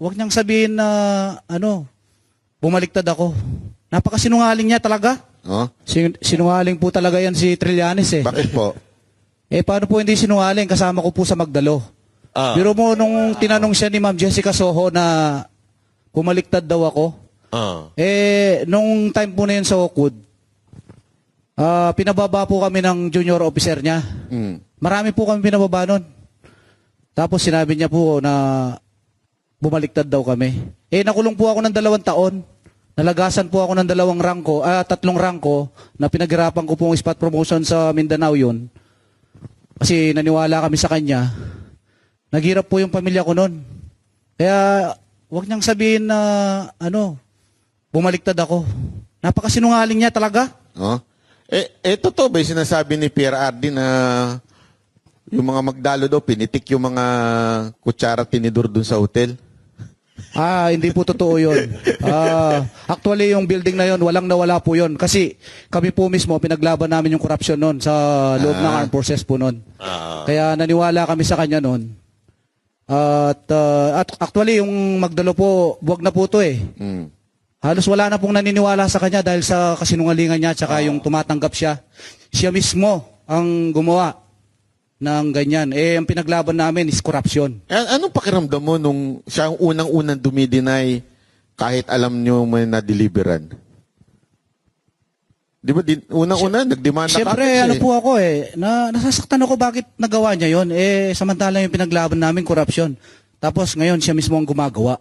wag niyang sabihin na, bumaliktad ako. Napakasinungaling niya talaga. Oh? Sinungaling po talaga yan si Trillanes eh. Bakit po? Paano po hindi sinungaling? Kasama ko po sa Magdalo. Biro mo nung tinanong siya ni Ma'am Jessica Soho na bumaliktad daw ako. Nung time po na yun sa Oakwood, pinababa po kami ng junior officer niya. Marami po kami pinababa nun. Tapos sinabi niya po na bumaliktad daw kami. Nakulong po ako ng 2 taon. Nalagasan po ako ng 3 rangko na pinaghirapan ko po ang spot promotion sa Mindanao yun. Kasi naniwala kami sa kanya. Naghirap po yung pamilya ko nun. Kaya wag niyang sabihin na bumaliktad ako. Napakasinungaling niya talaga. Oh? Totoo ba yung sinasabi ni Pierre Ardi na yung mga Magdalo daw, pinitik yung mga kutsara tinidor dun sa hotel? Hindi po totoo yun. Actually, yung building na yun, walang nawala po yun. Kasi kami po mismo, pinaglaban namin yung corruption nun sa loob ng armed forces po nun. Kaya naniwala kami sa kanya nun. At actually, yung Magdalo po, buwag na po to eh. Halos wala na pong naniniwala sa kanya dahil sa kasinungalingan niya tsaka yung tumatanggap siya. Siya mismo ang gumawa ng ganyan. Ang pinaglaban namin is corruption. Anong pakiramdam mo nung siya ang unang-unang dumideny kahit alam niyo may na-deliveran? Di ba, unang-una, nagdemanda ka? Siyempre, po ako nasasaktan ako bakit nagawa niya yon. Samantalang yung pinaglaban namin, corruption. Tapos ngayon, siya mismo ang gumagawa.